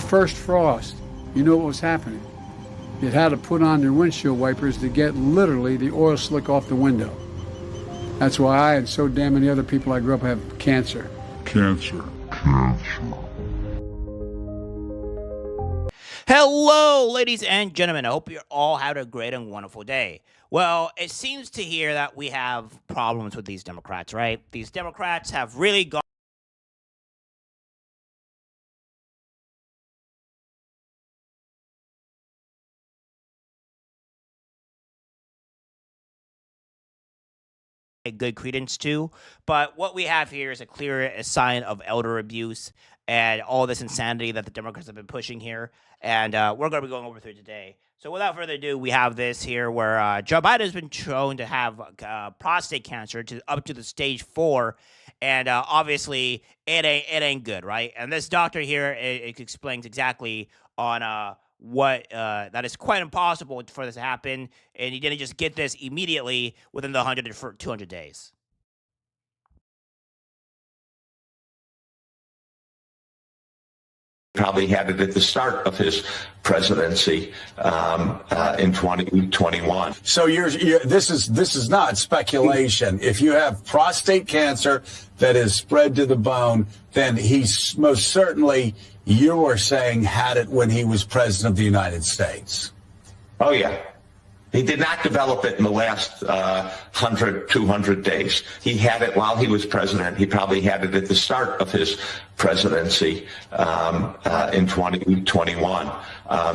first frost, you know what was happening. It had to put on their windshield wipers to get literally the oil slick off the window. That's why I and so damn many other people I grew up have cancer. Cancer. Hello, ladies and gentlemen. I hope you all had a great and wonderful day. Well, it seems to hear that we have problems with these Democrats, right? These Democrats have really gone a good credence to. But what we have here is a clear sign of elder abuse and all this insanity that the Democrats have been pushing here. And we're going to be going over through today. So without further ado, we have this here where Joe Biden has been shown to have prostate cancer up to the stage 4. And obviously, it ain't good, right? And this doctor here, it explains exactly on what that is quite impossible for this to happen, and he didn't just get this immediately within the 100 to 200 days. Probably had it at the start of his presidency in 2021. So this is not speculation. If you have prostate cancer that is spread to the bone, then he's most certainly, you are saying, had it when he was president of the United States. Oh, yeah. He did not develop it in the last 100, 200 days. He had it while he was president. He probably had it at the start of his presidency in 2021.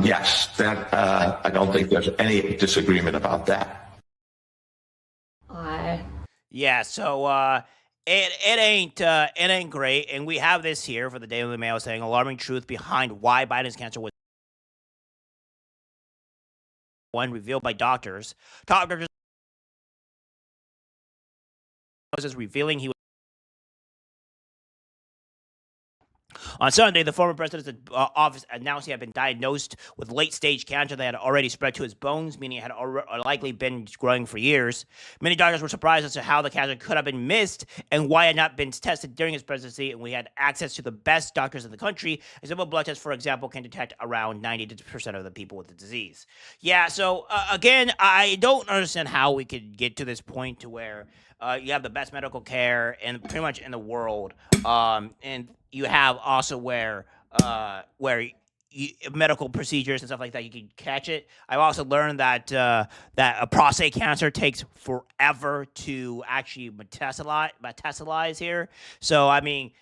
Yes, that I don't think there's any disagreement about that. Yeah, so it ain't great, and we have this here for the Daily Mail saying alarming truth behind why Biden's cancer was one revealed by doctors. Doctors is revealing he was. On Sunday, the former president's office announced he had been diagnosed with late-stage cancer that had already spread to his bones, meaning it had likely been growing for years. Many doctors were surprised as to how the cancer could have been missed and why it had not been tested during his presidency, and we had access to the best doctors in the country. A simple blood test, for example, can detect around 90% of the people with the disease. Yeah, so again, I don't understand how we could get to this point to where you have the best medical care and pretty much in the world, and you have also where medical procedures and stuff like that, you can catch it. I've also learned that that a prostate cancer takes forever to actually metastasize here. So I mean,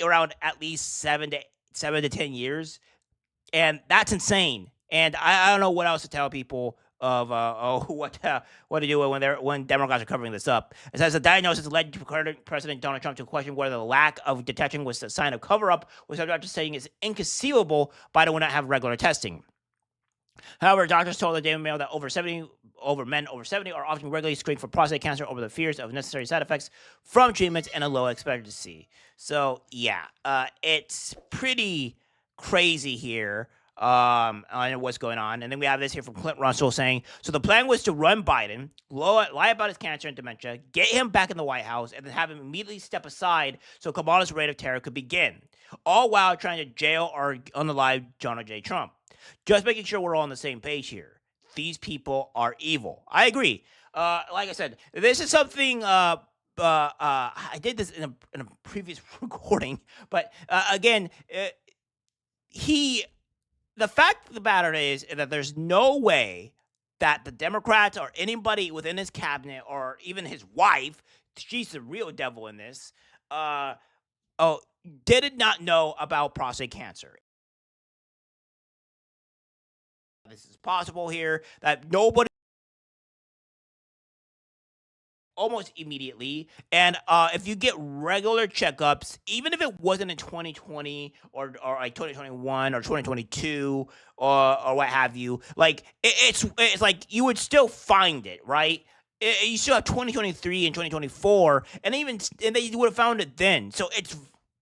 around at least 7 to 10 years, and that's insane. And I don't know what else to tell people of what to do when Democrats are covering this up. It says the diagnosis led current President Donald Trump to question whether the lack of detection was a sign of cover-up, with some doctors saying it's inconceivable Biden would not have regular testing. However, doctors told the Daily Mail that men over 70 are often regularly screened for prostate cancer over the fears of necessary side effects from treatments and a low expectancy. So yeah, it's pretty crazy here. On what's going on. And then we have this here from Clint Russell saying, so the plan was to run Biden, lie about his cancer and dementia, get him back in the White House, and then have him immediately step aside so Kamala's reign of terror could begin, all while trying to jail or unalive Donald J. Trump. Just making sure we're all on the same page here. These people are evil. I agree. Like I said, this is something I did this in a previous recording, but again, the fact of the matter is that there's no way that the Democrats or anybody within his cabinet or even his wife, she's the real devil in this, did not know about prostate cancer. This is possible here, that nobody almost immediately, and if you get regular checkups, even if it wasn't in 2020 or like 2021 or 2022 or what have you, like it's like you would still find it, right? You still have 2023 and 2024, and they would have found it then. So it's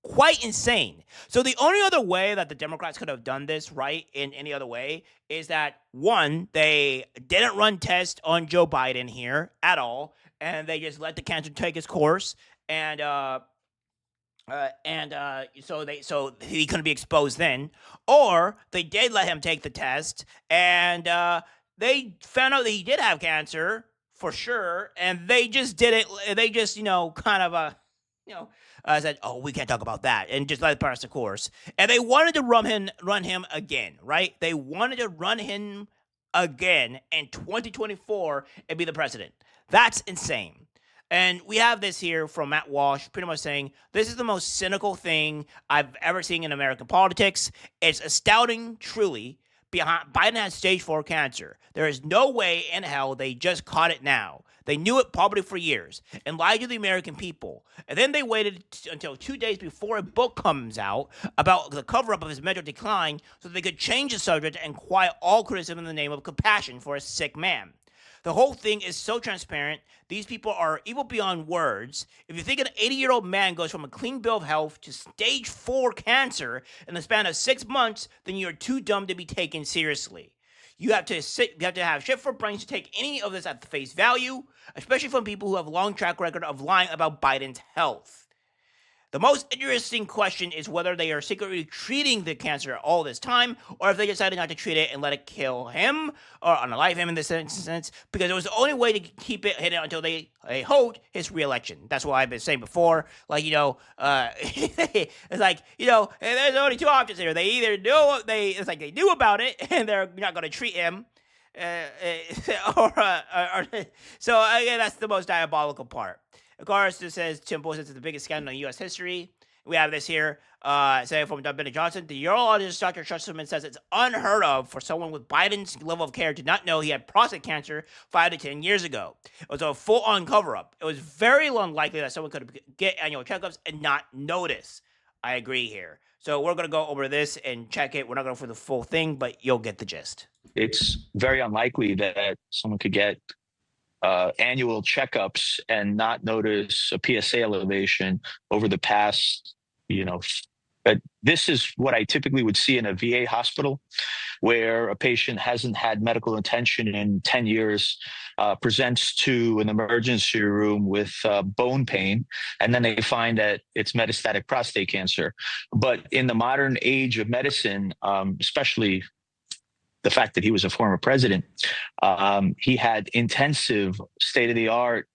quite insane. So the only other way that the Democrats could have done this, right, in any other way, is that, one, they didn't run tests on Joe Biden here at all, and they just let the cancer take its course, and So he couldn't be exposed then, or they did let him take the test, and they found out that he did have cancer for sure, and they just did it. They just said, "Oh, we can't talk about that," and just let it pass the course. And they wanted to run him again, right? They wanted to run him again in 2024 and be the president. That's insane. And we have this here from Matt Walsh, pretty much saying, this is the most cynical thing I've ever seen in American politics. It's astounding, truly. Biden has stage 4 cancer. There is no way in hell they just caught it now. They knew it probably for years and lied to the American people. And then they waited until 2 days before a book comes out about the cover-up of his mental decline so they could change the subject and quiet all criticism in the name of compassion for a sick man. The whole thing is so transparent. These people are evil beyond words. If you think an 80-year-old man goes from a clean bill of health to stage 4 cancer in the span of 6 months, then you're too dumb to be taken seriously. You have to have shit for brains to take any of this at face value, especially from people who have a long track record of lying about Biden's health. The most interesting question is whether they are secretly treating the cancer all this time, or if they decided not to treat it and let it kill him, or unalive him in this instance, because it was the only way to keep it hidden until they hold his re-election. That's what I've been saying before. It's like, there's only two options here. They either they knew about it and they're not going to treat him, so again, that's the most diabolical part. Of course, it says Tim Pool says it's the biggest scandal in U.S. history. We have this here, saying from Benny Johnson. The urologist Dr. Schusterman says it's unheard of for someone with Biden's level of care to not know he had prostate cancer 5 to 10 years ago. It was a full-on cover-up. It was very unlikely that someone could get annual checkups and not notice. I agree here. So we're going to go over this and check it. We're not going for the full thing, but you'll get the gist. It's very unlikely that someone could get annual checkups and not notice a PSA elevation over the past, but this is what I typically would see in a VA hospital where a patient hasn't had medical attention in 10 years, presents to an emergency room with bone pain, and then they find that it's metastatic prostate cancer. But in the modern age of medicine, especially the fact that he was a former president, he had intensive state-of-the-art,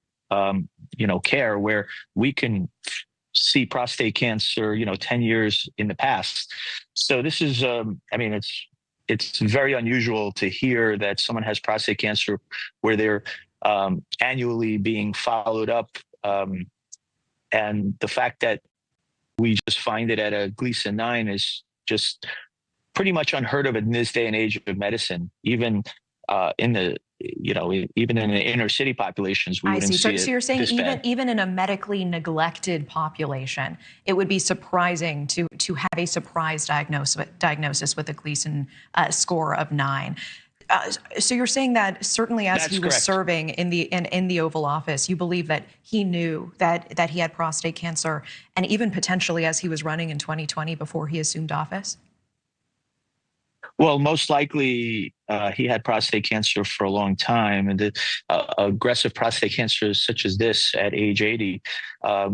care where we can see prostate cancer, 10 years in the past. So this is, it's very unusual to hear that someone has prostate cancer where they're annually being followed up. And the fact that we just find it at a Gleason 9 is just pretty much unheard of in this day and age of medicine. Even in the inner city populations, we wouldn't see it. So you're saying even in a medically neglected population, it would be surprising to have a surprise diagnosis with a Gleason score of 9. So you're saying that certainly as he was serving in the Oval Office, you believe that he knew that he had prostate cancer, and even potentially as he was running in 2020 before he assumed office? Well, most likely he had prostate cancer for a long time, and aggressive prostate cancer such as this at age 80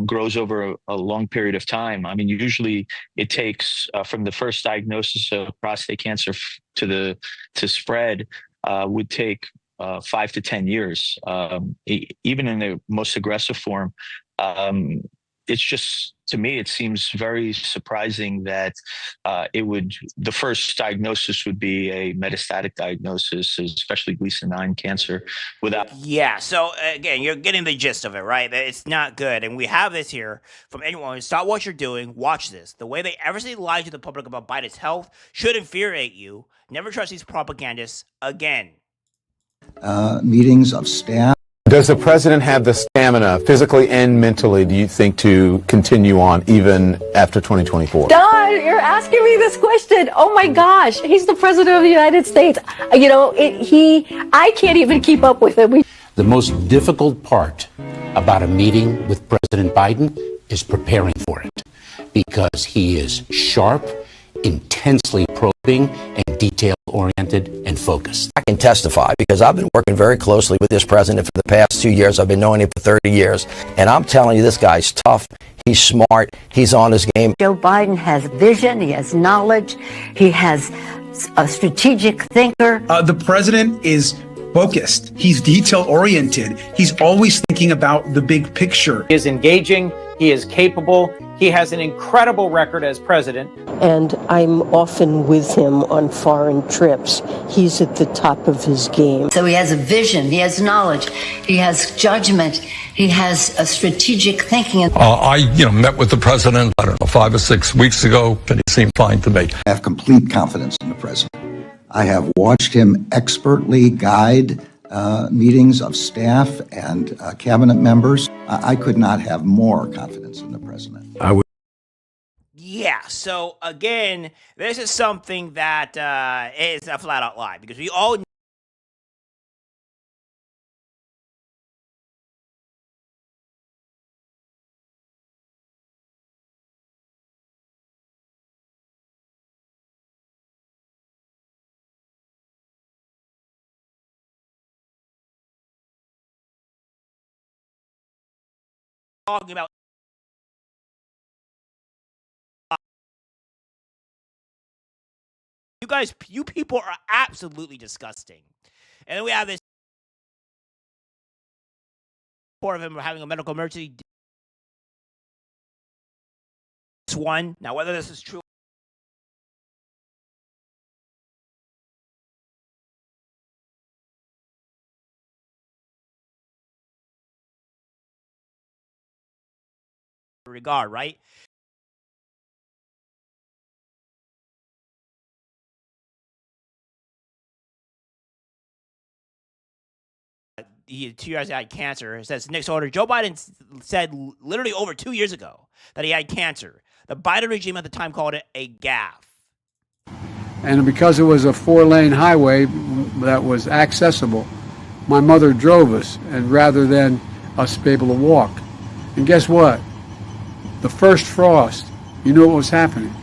grows over a long period of time. I mean, usually it takes from the first diagnosis of prostate cancer to spread would take 5 to 10 years, even in the most aggressive form. It's just, to me, it seems very surprising that the first diagnosis would be a metastatic diagnosis, especially Gleason 9 cancer. Yeah, so again, you're getting the gist of it, right? It's not good. And we have this here from anyone. Stop what you're doing. Watch this. The way they ever lie to the public about Biden's health should infuriate you. Never trust these propagandists again. Meetings of staff. Does the president have the stamina, physically and mentally, do you think, to continue on even after 2024? Don, you're asking me this question. Oh my gosh, he's the president of the United States. I can't even keep up with him. The most difficult part about a meeting with President Biden is preparing for it, because he is sharp, intensely probing, and detailed oriented and focused. I can testify because I've been working very closely with this president for the past 2 years. I've been knowing him for 30 years. And I'm telling you, this guy's tough. He's smart. He's on his game. Joe Biden has vision. He has knowledge. He has a strategic thinker. The president is focused. He's detail oriented. He's always thinking about the big picture. He is engaging. He is capable. He has an incredible record as president. And I'm often with him on foreign trips. He's at the top of his game. So he has a vision. He has knowledge. He has judgment. He has a strategic thinking. I met with the president, 5 or 6 weeks ago, and he seemed fine to me. I have complete confidence in the president. I have watched him expertly guide meetings of staff and cabinet members. I could not have more confidence in the president. Yeah, so again, this is something that is a flat-out lie, because we all talking about you people are absolutely disgusting. And then we have this report of him having a medical emergency. This one. Now, whether this is true regard, right? He had 2 years he had cancer. It says next order. Joe Biden said literally over 2 years ago that he had cancer. The Biden regime at the time called it a gaffe. And because it was a 4-lane highway that was accessible, my mother drove us, and rather than us be able to walk. And guess what? The first frost, you knew what was happening.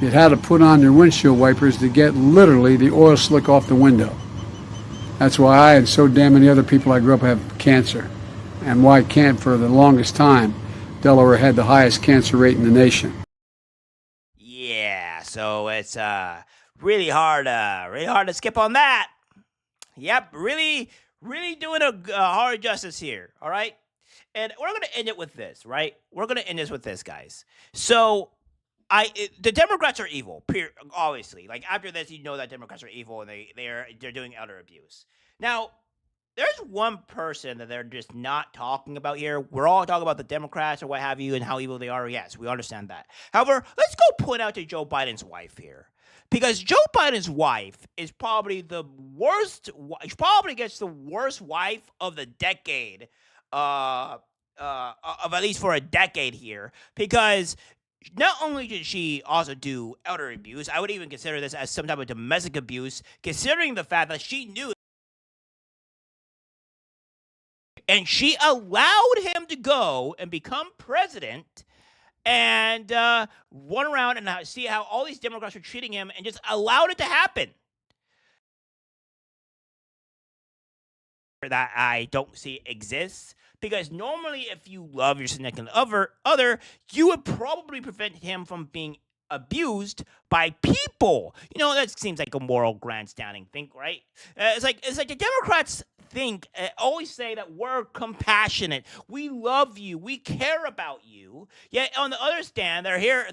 You had to put on your windshield wipers to get literally the oil slick off the window. That's why I and so damn many other people I grew up have cancer. And why can't, for the longest time, Delaware had the highest cancer rate in the nation. Yeah, so it's really hard to skip on that. Yep, really doing a hard justice here, all right? And we're going to end it with this, right? We're going to end this with this, guys. So the Democrats are evil, obviously. Like, after this, you know that Democrats are evil, and they're doing elder abuse. Now, there's one person that they're just not talking about here. We're all talking about the Democrats or what have you and how evil they are. Yes, we understand that. However, let's go point out to Joe Biden's wife here. Because Joe Biden's wife is probably the worst. She probably gets the worst wife of the decade, of at least for a decade here. Because not only did she also do elder abuse, I would even consider this as some type of domestic abuse, considering the fact that she knew and she allowed him to go and become president and run around and see how all these Democrats were treating him and just allowed it to happen. That I don't see exists. Because normally if you love your significant other, you would probably prevent him from being abused by people. You know, that seems like a moral grandstanding thing, right? It's like the Democrats always say that we're compassionate, we love you, we care about you. Yet on the other stand, they're here,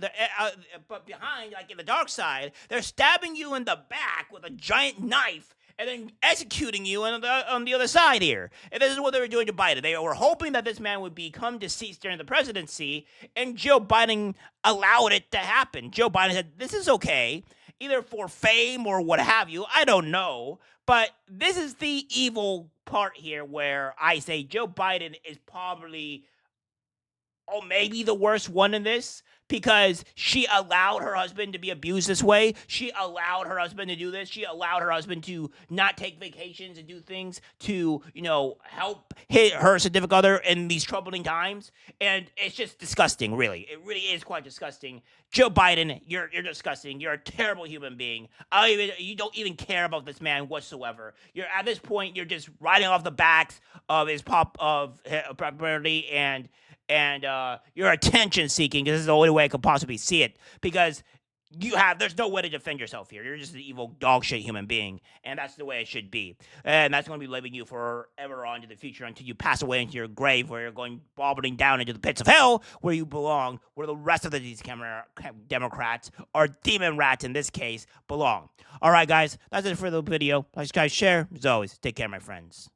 but behind, like in the dark side, they're stabbing you in the back with a giant knife and then executing you on the other side here. And this is what they were doing to Biden. They were hoping that this man would become deceased during the presidency, and Joe Biden allowed it to happen. Joe Biden said, this is okay, either for fame or what have you. I don't know. But this is the evil part here where I say Joe Biden is probably, maybe the worst one in this, because she allowed her husband to be abused this way. She allowed her husband to do this. She allowed her husband to not take vacations and do things to, help her significant other in these troubling times. And it's just disgusting, really. It really is quite disgusting. Joe Biden, you're disgusting. You're a terrible human being. You don't even care about this man whatsoever. At this point, you're just riding off the backs of his popularity and you're attention seeking, because this is the only way I could possibly see it, because there's no way to defend yourself here. You're just an evil dog shit human being, and that's the way it should be. And that's going to be living you forever on to the future until you pass away into your grave, where you're going bobbling down into the pits of hell where you belong, where the rest of these Democrats, or demon rats in this case, belong. All right, guys, that's it for the video. Like, guys, share. As always, take care, my friends.